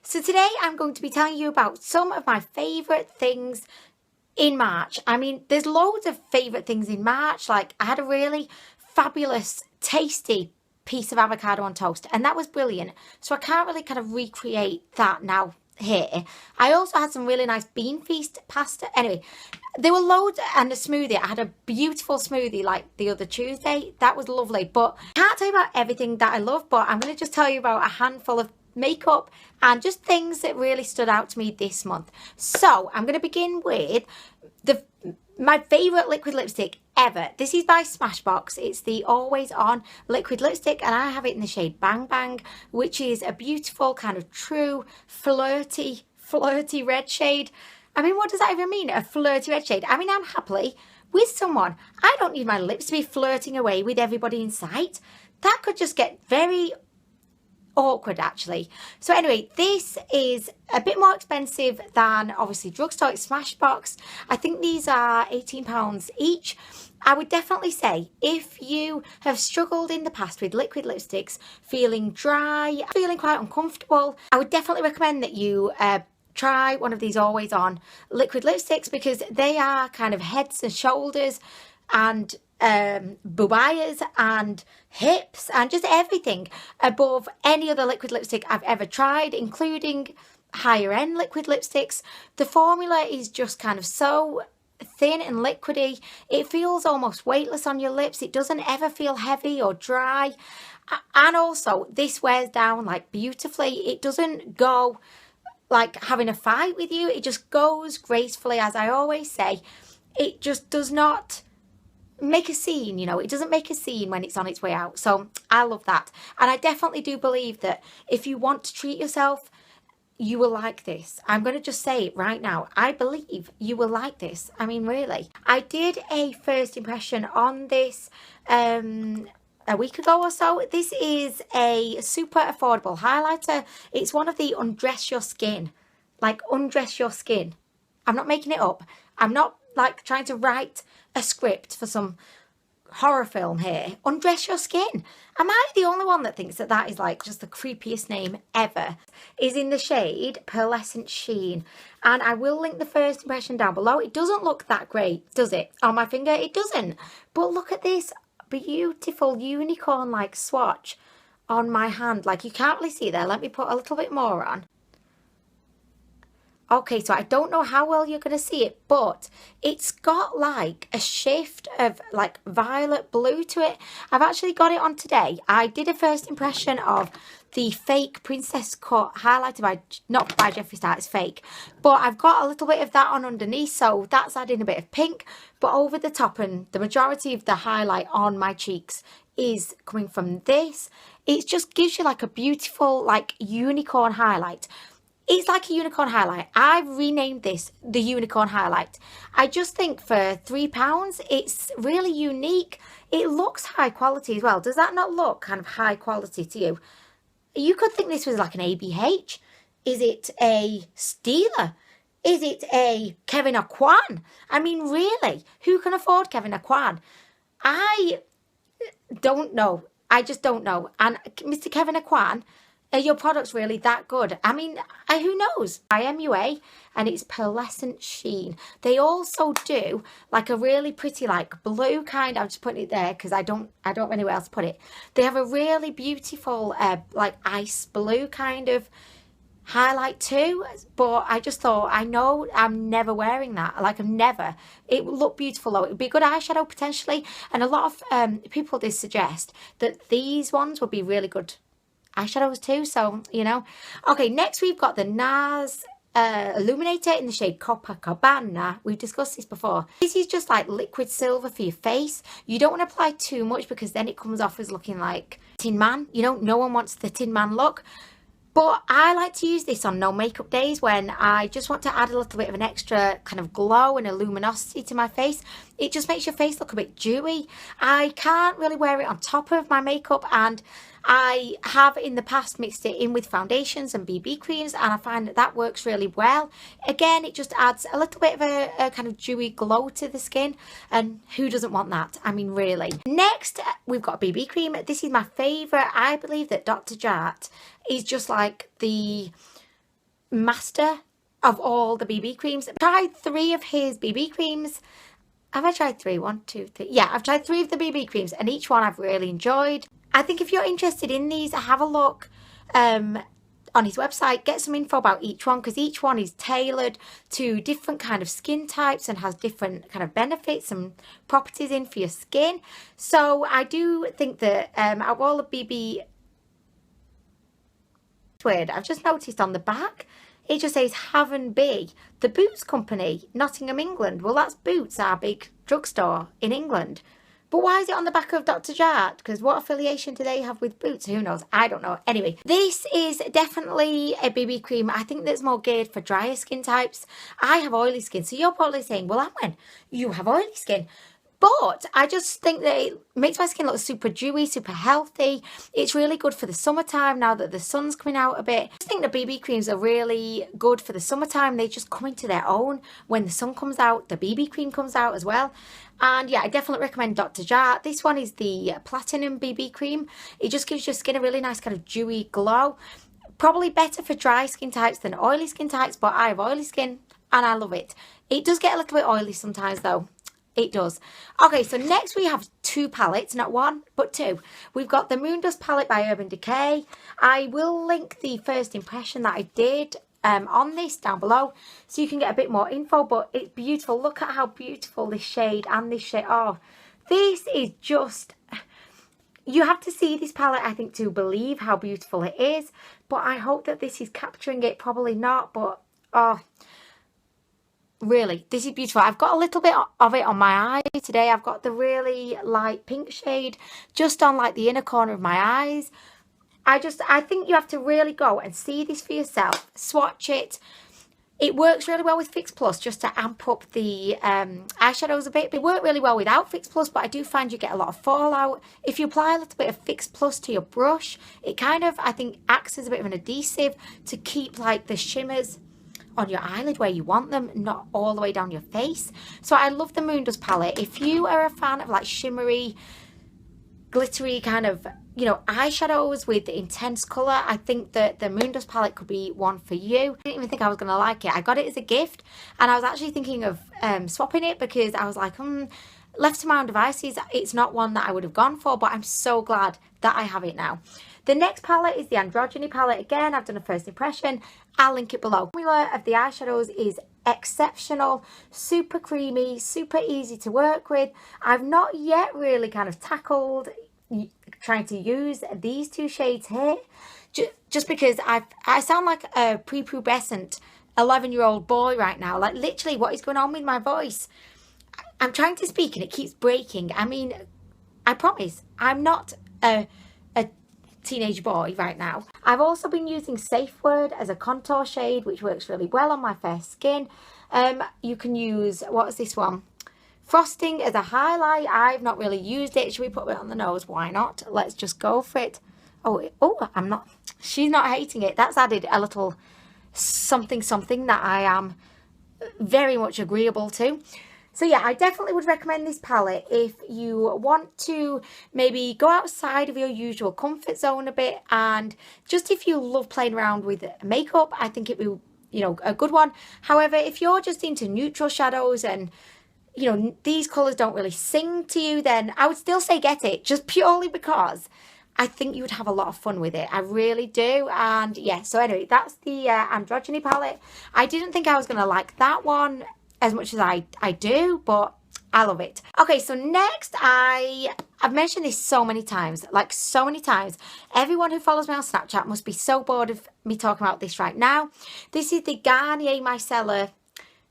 So today I'm going to be telling you about some of my favourite things in March. I mean, there's loads of favourite things in March. Like, I had a really fabulous, tasty piece of avocado on toast, and that was brilliant. So I can't really kind of recreate that now here. I also had some really nice bean feast pasta. Anyway, there were loads, and a smoothie. I had a beautiful smoothie like the other Tuesday. That was lovely. But I can't tell you about everything that I love, but I'm going to just tell you about a handful of makeup and just things that really stood out to me this month. So I'm going to begin with my favourite liquid lipstick ever. This is by Smashbox. It's the Always On liquid lipstick, and I have it in the shade Bang Bang, which is a beautiful kind of true flirty red shade. I mean, what does that even mean, a flirty red shade? I mean, I'm happily with someone. I don't need my lips to be flirting away with everybody in sight. That could just get very awkward, actually. So anyway, this is a bit more expensive than obviously drugstore. It's Smashbox. I think these are £18 each. I would definitely say if you have struggled in the past with liquid lipsticks, feeling dry, feeling quite uncomfortable, I would definitely recommend that you try one of these Always On liquid lipsticks, because they are kind of heads and shoulders and boobias and hips and just everything above any other liquid lipstick I've ever tried, including higher end liquid lipsticks. The formula is just kind of so thin and liquidy. It feels almost weightless on your lips. It doesn't ever feel heavy or dry, and also this wears down like beautifully. It doesn't go like having a fight with you. It just goes gracefully. As I always say, it just does not make a scene, you know. It doesn't make a scene when it's on its way out. So I love that, and I definitely do believe that if you want to treat yourself, you will like this. I'm going to just say it right now. I believe you will like this. I mean, really. I did a first impression on this a week ago or so. This is a super affordable highlighter. It's one of the undress your skin. Like, undress your skin. I'm not making it up. I'm not like trying to write a script for some horror film here. Undress your skin. Am I the only one that thinks that that is like just the creepiest name ever? Is in the shade Pearlescent Sheen, and I will link the first impression down below. It doesn't look that great, does it? On my finger, it doesn't. But look at this beautiful unicorn like swatch on my hand. Like, you can't really see there. Let me put a little bit more on. Okay, so I don't know how well you're going to see it, but it's got like a shift of like violet blue to it. I've actually got it on today. I did a first impression of the fake Princess Cut highlighter by, not by Jeffree Star, it's fake. But I've got a little bit of that on underneath, so that's adding a bit of pink. But over the top, and the majority of the highlight on my cheeks is coming from this. It just gives you like a beautiful like unicorn highlight. It's like a unicorn highlight. I've renamed this the unicorn highlight. I just think for £3, it's really unique. It looks high quality as well. Does that not look kind of high quality to you? You could think this was like an ABH. Is it a Steeler? Is it a Kevin Aucoin? I mean, really, who can afford Kevin Aucoin? I don't know. I just don't know. And Mr. Kevin Aucoin, are your products really that good? I mean, who knows? By MUA, and it's Pearlescent Sheen. They also do like a really pretty like blue kind. I'm just putting it there because I don't have anywhere else to put it. They have a really beautiful like ice blue kind of highlight too, but I just thought, I know I'm never wearing that. Like, I'm never. It would look beautiful though. It would be a good eyeshadow potentially, and a lot of people did suggest that these ones would be really good eyeshadows too, so you know. Okay, next we've got the NARS Illuminator in the shade Copacabana. We've discussed this before. This is just like liquid silver for your face. You don't want to apply too much because then it comes off as looking like Tin Man. You know, no one wants the Tin Man look. But I like to use this on no makeup days when I just want to add a little bit of an extra kind of glow and a luminosity to my face. It just makes your face look a bit dewy. I can't really wear it on top of my makeup, and I have in the past mixed it in with foundations and BB creams, and I find that that works really well. Again, it just adds a little bit of a kind of dewy glow to the skin, and who doesn't want that? I mean, really. Next, we've got a BB cream. This is my favourite. I believe that Dr. Jart is just like the master of all the BB creams. I've tried 3 of his BB creams. Have I tried 3? 1, 2, 3. Yeah, I've tried 3 of the BB creams and each one I've really enjoyed. I think if you're interested in these, have a look on his website, get some info about each one, because each one is tailored to different kind of skin types and has different kind of benefits and properties in for your skin. So I do think that out of all the BB, weird, I've just noticed on the back it just says Haven B, the Boots Company, Nottingham, England. Well, that's Boots, our big drugstore in England. But why is it on the back of Dr. Jart? Because what affiliation do they have with Boots? Who knows? I don't know. Anyway, this is definitely a BB cream. I think that's more geared for drier skin types. I have oily skin. So you're probably saying, well, Anwen, you have oily skin. But I just think that it makes my skin look super dewy, super healthy. It's really good for the summertime now that the sun's coming out a bit. I just think the BB creams are really good for the summertime. They just come into their own when the sun comes out. The BB cream comes out as well. And yeah, I definitely recommend Dr. Jart. This one is the Platinum BB cream. It just gives your skin a really nice kind of dewy glow. Probably better for dry skin types than oily skin types, but I have oily skin and I love it. It does get a little bit oily sometimes though. It does. Okay, so next we have 2 palettes, not 1, but 2. We've got the Moondust palette by Urban Decay. I will link the first impression that I did on this down below, so you can get a bit more info, but it's beautiful. Look at how beautiful this shade and this shade are. This is just... You have to see this palette, I think, to believe how beautiful it is, but I hope that this is capturing it. Probably not, but... oh. Really, this is beautiful. I've got a little bit of it on my eye today. I've got the really light pink shade just on like the inner corner of my eyes. I think you have to really go and see this for yourself. Swatch it. It works really well with Fix Plus just to amp up the eyeshadows a bit. They work really well without Fix Plus, but I do find you get a lot of fallout. If you apply a little bit of Fix Plus to your brush, it kind of, I think, acts as a bit of an adhesive to keep like the shimmers on your eyelid where you want them, not all the way down your face. So I love the Moondust palette. If you are a fan of like shimmery, glittery kind of, you know, eyeshadows with intense colour, I think that the Moondust palette could be one for you. I didn't even think I was going to like it. I got it as a gift and I was actually thinking of swapping it because I was like, left to my own devices, it's not one that I would have gone for, but I'm so glad that I have it now. The next palette is the Androgony palette. Again, I've done a first impression. I'll link it below. The formula of the eyeshadows is exceptional, super creamy, super easy to work with. I've not yet really kind of tackled trying to use these 2 shades here, just because I sound like a prepubescent 11-year-old boy right now. Like literally, what is going on with my voice? I'm trying to speak and it keeps breaking. I mean, I promise I'm not a teenage boy right now. I've also been using Safe Word as a contour shade, which works really well on my fair skin. You can use, what's this one? Frosting as a highlight. I've not really used it. Should we put it on the nose? Why not? Let's just go for it. Oh, I'm not, she's not hating it. That's added a little something that I am very much agreeable to. So yeah, I definitely would recommend this palette if you want to maybe go outside of your usual comfort zone a bit, and just if you love playing around with makeup, I think it would be, you know, a good one. However, if you're just into neutral shadows and, you know, these colours don't really sing to you, then I would still say get it, just purely because I think you would have a lot of fun with it. I really do. And yeah, so anyway, that's the Androgony palette. I didn't think I was going to like that one as much as I do, but I love it. Okay, so next, I've mentioned this so many times, like so many times. Everyone who follows me on Snapchat must be so bored of me talking about this right now. This is the Garnier Micellar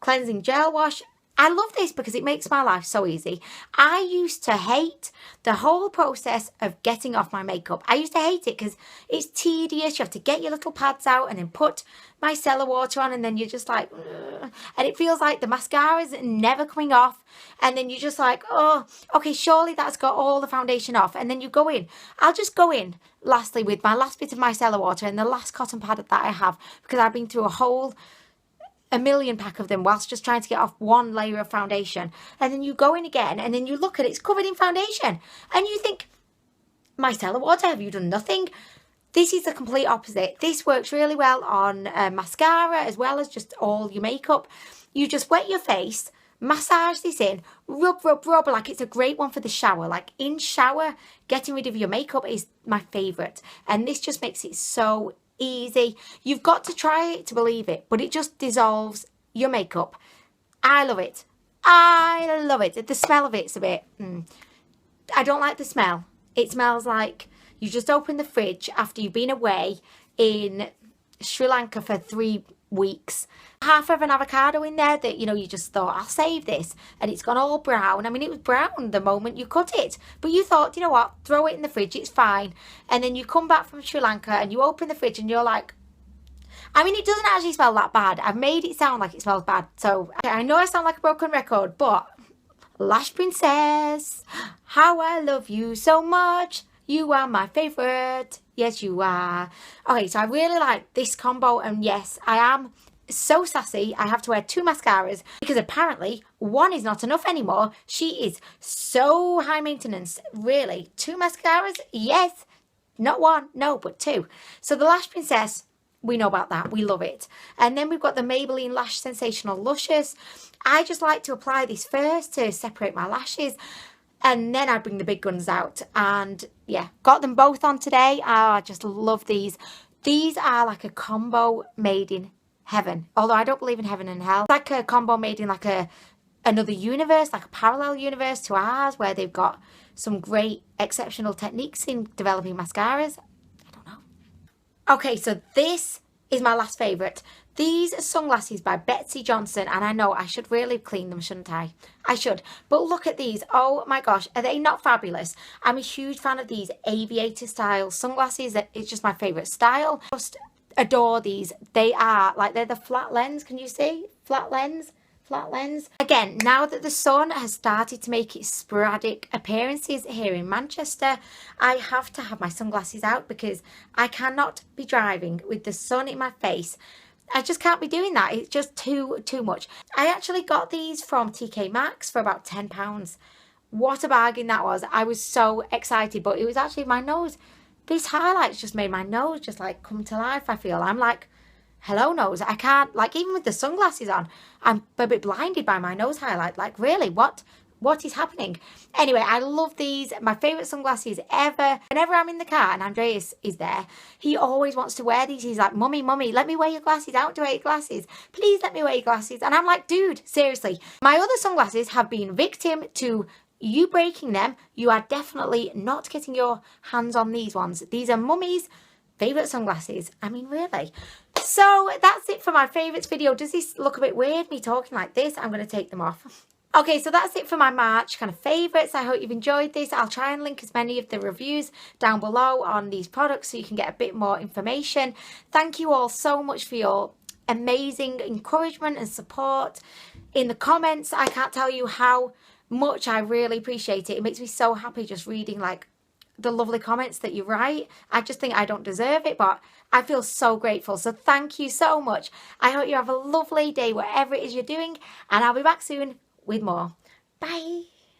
Cleansing Gel Wash. I love this because it makes my life so easy. I used to hate the whole process of getting off my makeup. I used to hate it because it's tedious. You have to get your little pads out and then put micellar water on, and then you're just like, ugh. And it feels like the mascara is never coming off, and then you're just like, oh, okay, surely that's got all the foundation off. And then you go in. I'll just go in lastly with my last bit of micellar water and the last cotton pad that I have, because I've been through a million pack of them whilst just trying to get off one layer of foundation. And then you go in again and then you look at it, it's covered in foundation, and you think, micellar water, have you done nothing? This is the complete opposite. This works really well on mascara as well as just all your makeup. You just wet your face, massage this in, rub, rub, rub, like it's a great one for the shower. Like in shower, getting rid of your makeup is my favourite. And this just makes it so easy. You've got to try it to believe it, but it just dissolves your makeup. I love it. I love it. The smell of it's a bit, I don't like the smell. It smells like you just open the fridge after you've been away in Sri Lanka for 3 weeks. Half of an avocado in there that, you know, you just thought, I'll save this. And it's gone all brown. I mean, it was brown the moment you cut it. But you thought, you know what, throw it in the fridge, it's fine. And then you come back from Sri Lanka and you open the fridge and you're like, I mean, it doesn't actually smell that bad. I've made it sound like it smells bad. So I know I sound like a broken record, but Lash Princess, how I love you so much. You are my favourite. Yes, you are. Okay, so I really like this combo. And yes, I am so sassy. I have to wear 2 mascaras because apparently 1 is not enough anymore. She is so high maintenance. Really, 2 mascaras? Yes. Not 1, no, but 2. So the Lash Princess, we know about that. We love it. And then we've got the Maybelline Lash Sensational Luscious. I just like to apply this first to separate my lashes. And then I bring the big guns out. And yeah, got them both on today. Oh, I just love these. These are like a combo made in heaven. Although I don't believe in heaven and hell. It's like a combo made in like another universe, like a parallel universe to ours, where they've got some great exceptional techniques in developing mascaras. I don't know. Okay, so this is my last favourite. These are sunglasses by Betsy Johnson, and I know I should really clean them, shouldn't I? I should. But look at these. Oh my gosh, are they not fabulous? I'm a huge fan of these aviator style sunglasses. It's just my favourite style. Just adore these. They are like, they're the flat lens. Can you see? Flat lens. Flat lens. Again, now that the sun has started to make its sporadic appearances here in Manchester, I have to have my sunglasses out because I cannot be driving with the sun in my face. I just can't be doing that. It's just too much. I actually got these from TK Maxx for about £10. What a bargain that was. I was so excited, but it was actually my nose. These highlights just made my nose just like come to life, I feel. I'm like, hello nose. I can't, like, even with the sunglasses on, I'm a bit blinded by my nose highlight. Like, really, what is happening? Anyway, I love these. My favourite sunglasses ever. Whenever I'm in the car and Andreas is there, he always wants to wear these. He's like, mummy, let me wear your glasses. I want to wear your glasses. Please let me wear your glasses. And I'm like, dude, seriously. My other sunglasses have been victim to you breaking them. You are definitely not getting your hands on these ones. These are mummy's favourite sunglasses. I mean, really. So that's it for my favourites video. Does this look a bit weird, me talking like this? I'm going to take them off. Okay, so that's it for my March kind of favourites. I hope you've enjoyed this. I'll try and link as many of the reviews down below on these products so you can get a bit more information. Thank you all so much for your amazing encouragement and support in the comments. I can't tell you how much I really appreciate it. It makes me so happy just reading like the lovely comments that you write. I just think I don't deserve it, but I feel so grateful. So thank you so much. I hope you have a lovely day wherever it is you're doing, and I'll be back soon with more. Bye.